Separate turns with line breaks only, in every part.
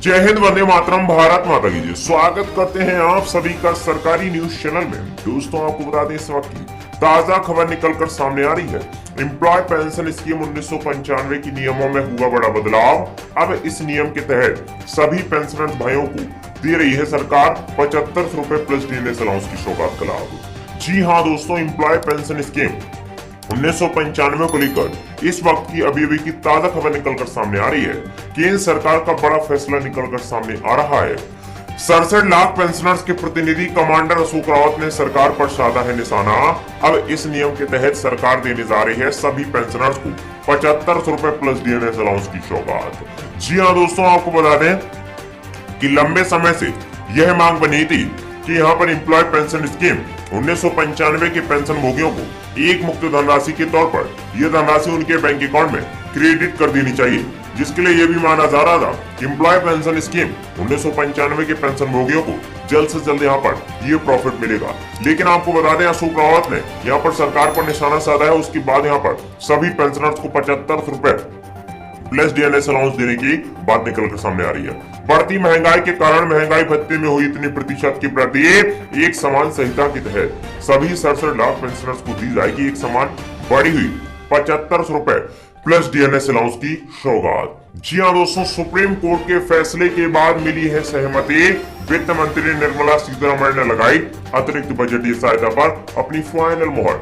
जय हिंद, वंदे मातरम, भारत माता की जय। स्वागत करते हैं आप सभी का सरकारी न्यूज चैनल में। दोस्तों, आपको बता दें इस वक्त की ताजा खबर निकलकर सामने आ रही है। एम्प्लॉय पेंशन स्कीम 1995 की नियमों में हुआ बड़ा बदलाव। अब इस नियम के तहत सभी पेंशनर्स भाइयों को दे रही है सरकार 75 रुपए प्लस डीएनएस अलाउंस की सौगात का लाभ। जी हाँ दोस्तों, एम्प्लॉय पेंशन स्कीम 1995 को लेकर इस वक्त की अभी की ताजा खबर निकलकर सामने आ रही है। केंद्र सरकार का बड़ा फैसला निकलकर सामने आ रहा है। 67 लाख पेंशनर्स के प्रतिनिधि कमांडर अशोक रावत ने सरकार पर साधा है निशाना। अब इस नियम के तहत सरकार देने जा रही है सभी पेंशनर्स को 75 रुपए प्लस डीएनएस अलाउंस की सौगात। जी हाँ दोस्तों, आपको बता दें कि लंबे समय से यह मांग बनी थी कि यहाँ पर एम्प्लॉय पेंशन स्कीम 1995 के पेंशन भोगियों को एक मुक्त धनराशि के तौर पर यह धनराशि उनके बैंक अकाउंट में क्रेडिट कर देनी चाहिए, जिसके लिए यह भी माना जा रहा था कि एम्प्लॉय पेंशन स्कीम 1995 के पेंशन भोगियों को जल्द से जल्द यहाँ पर ये प्रॉफिट मिलेगा। लेकिन आपको बता दें, अशोक रावत ने यहाँ पर सरकार पर निशाना साधा है। उसके बाद यहाँ पर सभी पेंशनर्स को 75 रुपए प्लस डीएनएस अलाउंस देने की बात निकलकर सामने आ रही है। बढ़ती महंगाई के कारण महंगाई भत्ते में हुई इतनी प्रतिशत की वृद्धि एक समान संहिता के तहत सभी 67 लाख पेंशनर्स को दी जाएगी एक समान बढ़ी हुई 75 रुपए प्लस डीएनएस अलाउंस की सौगात। जी हाँ दोस्तों, सुप्रीम कोर्ट के फैसले के बाद मिली है सहमति। वित्त मंत्री निर्मला सीतारमण ने लगाई अतिरिक्त बजटीय सहायता पर अपनी फाइनल मोहर।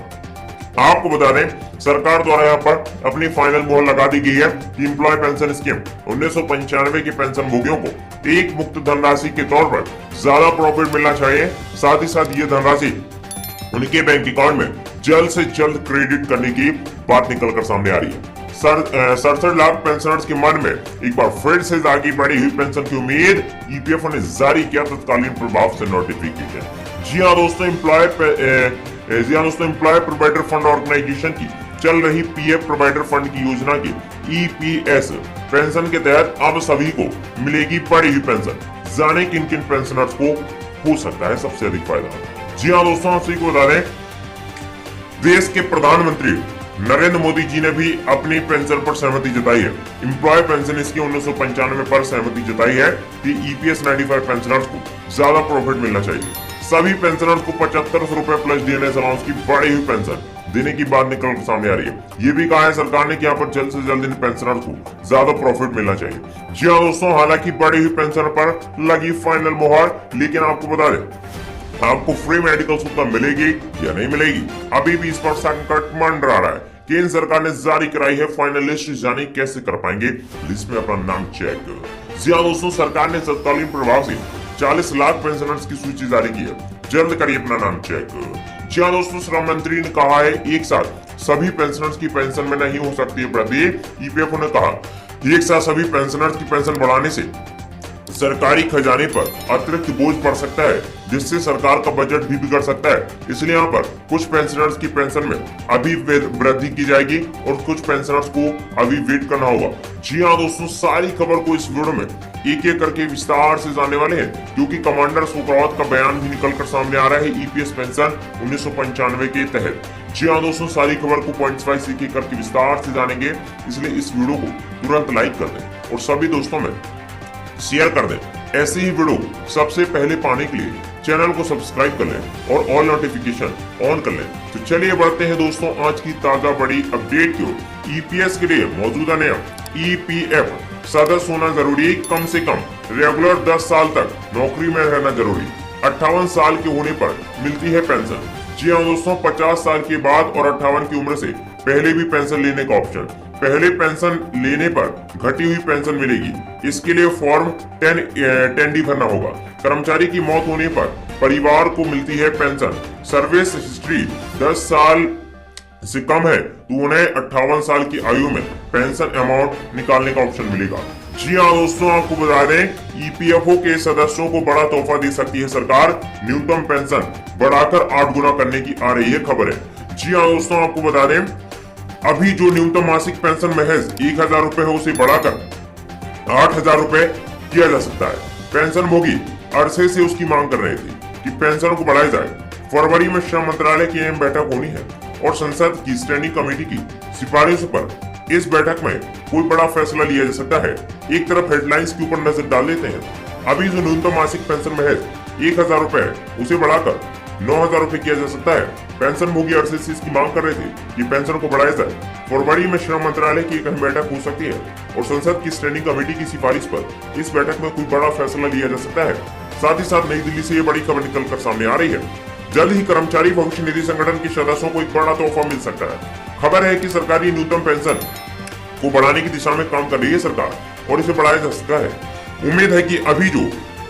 आपको बता दें, सरकार द्वारा यहाँ पर अपनी फाइनल मोहर लगा दी गई है कि एम्प्लॉय पेंशन स्कीम 1995 के पेंशन भोगियों को एक मुक्त धनराशि के तौर पर ज्यादा प्रॉफिट मिलना चाहिए। साथ ही साथ ये धनराशि उनके बैंक अकाउंट में जल्द से जल्द क्रेडिट करने की बात निकलकर सामने आ रही है। 67 लाख पेंशनर्स के मन में एक बार फिर से जागी बढ़ी हुई पेंशन की उम्मीद। ईपीएफओ ने जारी किया तत्कालीन प्रभाव से नोटिफिकेशन। जी हाँ दोस्तों, एम्प्लॉय प्रोवाइडर फंड ऑर्गेनाइजेशन की चल रही पीएफ प्रोवाइडर फंड की योजना की ईपीएस पेंशन के तहत अब सभी को मिलेगी बढ़ी हुई पेंशन। जाने किन किन पेंशनर्स को हो सकता है सबसे अधिक फायदा। जी हाँ दोस्तों, आप सभी को बता दें, देश के प्रधानमंत्री नरेंद्र मोदी जी ने भी अपनी पेंशन पर सहमति जताई है। एम्प्लॉय पेंशन स्कीम 1995 पर सहमति जताई है कि ईपीएस 95 पेंशनर्स को ज्यादा प्रॉफिट मिलना चाहिए। सभी पेंशनर्स को 75 रुपए प्लस डीएनएस अलाउंस की बढ़ी हुई पेंशन देने की बात निकल सामने आ रही है। ये भी कहा है सरकार ने कि यहाँ पर जल्द से जल्द इन पेंशनर्स को ज्यादा प्रॉफिट मिलना चाहिए। जी हाँ दोस्तों, हालांकि बढ़ी हुई पेंशन पर लगी फाइनल मोहर, लेकिन आपको बता दें आपको फ्री मेडिकल सुविधा मिलेगी या नहीं मिलेगी, अभी भी इस पर संकट मंडरा रहा है। केंद्र सरकार ने जारी कराई है फाइनल लिस्ट, जाने कैसे कर पाएंगे लिस्ट में अपना नाम चेक। जी हाँ दोस्तों, सरकार ने तत्कालीन प्रभाव से 40 लाख पेंशनर्स की सूची जारी की है। जल्द करिए अपना नाम चेक। जी हाँ दोस्तों, श्रम मंत्री ने कहा है एक साथ सभी पेंशनर्स की पेंशन में नहीं हो सकती है वृद्धि। ईपीएफओ ने कहा एक साथ सभी पेंशनर्स की पेंशन बढ़ाने से सरकारी खजाने पर अतिरिक्त बोझ पड़ सकता है, जिससे सरकार का बजट भी बिगड़ सकता है। इसलिए यहाँ पर कुछ पेंशनर्स की पेंशन में अभी वृद्धि की जाएगी और कुछ पेंशनर्स को अभी वेट करना होगा। जी हाँ दोस्तों, सारी खबर को इस वीडियो में एक एक करके विस्तार से जानने वाले हैं, क्योंकि कमांडर अशोक रावत का बयान भी निकल कर सामने आ रहा है ईपीएस पेंशन 1995 के तहत। जी हाँ दोस्तों, सारी खबर को पॉइंट्स वाइज एक एक करके विस्तार से जानेंगे, इसलिए इस वीडियो को तुरंत लाइक कर दें और सभी दोस्तों में शेयर कर दें। ऐसे ही वीडियो सबसे पहले पाने के लिए चैनल को सब्सक्राइब कर लें और ऑल नोटिफिकेशन ऑन कर लें। तो चलिए बढ़ते हैं दोस्तों आज की ताजा बड़ी अपडेट की ओर। ईपीएस के लिए मौजूदा नियम ईपीएफ सदस्य होना जरूरी, कम से कम रेगुलर 10 साल तक नौकरी में रहना जरूरी, 58 साल के होने पर मिलती है पेंशन। जी हाँ दोस्तों, 50 साल के बाद और 58 की उम्र से पहले भी पेंशन लेने का ऑप्शन। पहले पेंशन लेने पर घटी हुई पेंशन मिलेगी। इसके लिए फॉर्म 10D भरना होगा। कर्मचारी की मौत होने पर परिवार को मिलती है पेंशन। सर्विस हिस्ट्री 10 साल से कम है तो उन्हें 58 साल की आयु में पेंशन अमाउंट निकालने का ऑप्शन मिलेगा। जी हाँ दोस्तों, आपको बता दें ईपीएफओ के सदस्यों को बड़ा तोहफा दे सकती है सरकार। न्यूनतम पेंशन बढ़ाकर 8 गुना करने की आ रही है खबर है। जी हाँ दोस्तों, आपको बता दें अभी जो न्यूनतम मासिक पेंशन महज 1000 रुपए है उसे बढ़ाकर 8000 रुपए किया जा सकता है। पेंशन भोगी अरसे से उसकी मांग कर रहे थे कि पेंशन को बढ़ाया जाए। फरवरी में श्रम मंत्रालय की अहम बैठक होनी है और संसद की स्टैंडिंग कमेटी की सिफारिश पर इस बैठक में कोई बड़ा फैसला लिया जा सकता है। एक तरफ हेडलाइंस के ऊपर नजर डाल लेते हैं। अभी जो न्यूनतम मासिक पेंशन महज 1000 रुपए है, उसे बढ़ाकर 9000 रुपए किया जा सकता है। पेंशन भोगी अरसे से इसकी मांग कर रहे थे कि पेंशन को बढ़ाया जाए। फरवरी में श्रम मंत्रालय की एक अहम बैठक हो सकती है और संसद की स्टैंडिंग कमेटी की सिफारिश पर इस बैठक में कोई बड़ा फैसला लिया जा सकता है। साथ ही साथ नई दिल्ली से ये बड़ी खबर निकलकर सामने आ रही है। जल्द ही कर्मचारी भविष्य निधि संगठन के सदस्यों को एक बड़ा तोहफा मिल सकता है। खबर है कि सरकारी न्यूनतम पेंशन को बढ़ाने की दिशा में काम कर रही है सरकार और इसे बढ़ाया जा सकता है। उम्मीद है कि अभी जो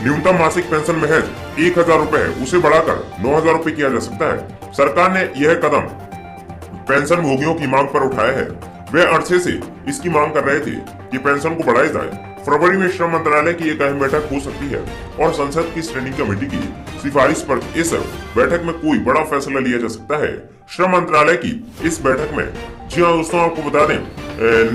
न्यूनतम मासिक पेंशन महज 1000 रुपए है, उसे बढ़ाकर 9000 रुपए किया जा सकता है। सरकार ने यह कदम पेंशन भोगियों की मांग पर उठाया है। वे अरसे से इसकी मांग कर रहे थे कि पेंशन को बढ़ाया जाए। फरवरी में श्रम मंत्रालय की एक अहम बैठक हो सकती है और संसद की स्टैंडिंग कमेटी की सिफारिश पर इस बैठक में कोई बड़ा फैसला लिया जा सकता है। श्रम मंत्रालय की इस बैठक में, जी हाँ दोस्तों, आपको बता दें,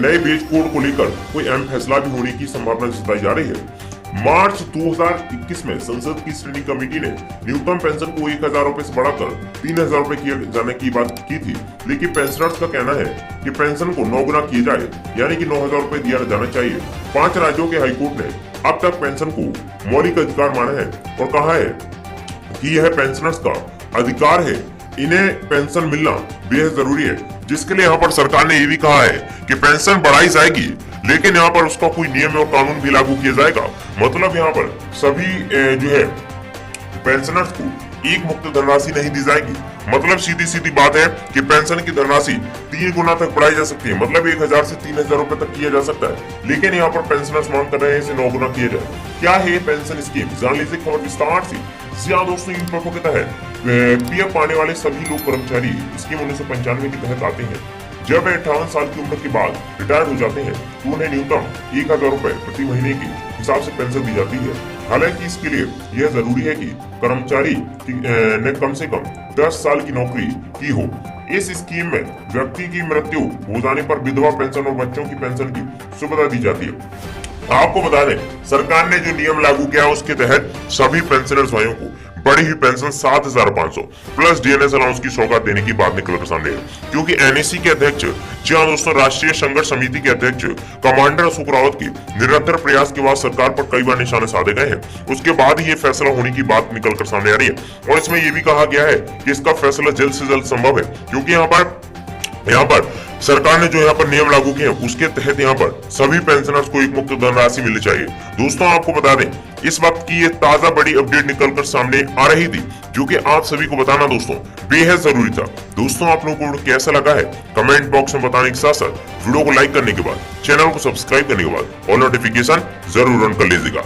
नए वेज कोड को लेकर कोई अहम फैसला भी होने की संभावना जताई जा रही है। मार्च 2021 में संसद की स्टैंडिंग कमेटी ने न्यूनतम पेंशन को 1000 रुपए से बढ़ाकर 3000 रुपए किए जाने की बात की थी, लेकिन पेंशनर्स का कहना है कि पेंशन को 9 गुना किए जाए, यानी कि 9000 रुपए दिया जाना चाहिए। 5 राज्यों के हाईकोर्ट ने अब तक पेंशन को मौलिक अधिकार माना है और कहा है कि यह पेंशनर्स का अधिकार है, इन्हें पेंशन मिलना बेहद जरूरी है। जिसके लिए यहाँ पर सरकार ने ये भी कहा है कि पेंशन बढ़ाई जाएगी, लेकिन यहाँ पर उसका कोई नियम और कानून भी लागू किया जाएगा। मतलब यहाँ पर सभी जो है पेंशनर्स को एक मुक्त धनराशि नहीं दी जाएगी। मतलब सीधी सीधी बात है कि पेंशन की धनराशि 3 गुना तक बढ़ाई जा सकती है। मतलब 1000 से 3000 रुपए तक किया जा सकता है, लेकिन यहाँ पर पेंशनर्स मांग कर रहे हैं इसे 9 गुना किया जाए। क्या है पेंशन स्कीम, जान लीजिए खबर विस्तार से। दोस्तों, इन पदों के तहत पीएफ पाने वाले सभी लोग कर्मचारी स्कीम 1995 के तहत आते हैं। जब 58 साल की उम्र के बाद रिटायर हो जाते हैं तो उन्हें न्यूनतम 1000 रुपए प्रति महीने के हिसाब से पेंशन दी जाती है। हालांकि इसके लिए यह जरूरी है कि कर्मचारी ने कम से कम 10 साल की नौकरी की हो। इस स्कीम में व्यक्ति की मृत्यु हो जाने पर विधवा पेंशन और बच्चों की पेंशन की सुविधा दी जाती है। आपको बता दें, सरकार ने जो नियम लागू किया उसके तहत सभी पेंशनर्स भाइयों को बढ़ी हुई पेंशन 7500 प्लस डीएनएस अलाउंस की सौगात देने की बात निकलकर सामने है। क्योंकि एनएसी के अध्यक्ष, जी हाँ दोस्तों, राष्ट्रीय संघर्ष समिति के अध्यक्ष कमांडर अशोक रावत की निरंतर प्रयास के बाद सरकार पर कई बार निशाने साधे गए हैं। उसके बाद ही ये फैसला होने की बात निकलकर सामने आ रही है और इसमें यह भी कहा गया है कि इसका फैसला जल्द से जल्द संभव है, क्योंकि यहाँ पर सरकार ने जो यहाँ पर नियम लागू किए हैं उसके तहत यहाँ पर सभी पेंशनर्स को एक मुक्त धनराशि मिलनी चाहिए। दोस्तों, आपको बता दें, इस वक्त की ये ताजा बड़ी अपडेट निकलकर सामने आ रही थी, जो कि आप सभी को बताना दोस्तों बेहद जरूरी था। दोस्तों, आप लोगों को कैसा लगा है कमेंट बॉक्स में बताने के साथ साथ वीडियो को लाइक करने के बाद, चैनल को सब्सक्राइब करने के बाद और नोटिफिकेशन जरूर ऑन कर लीजिएगा।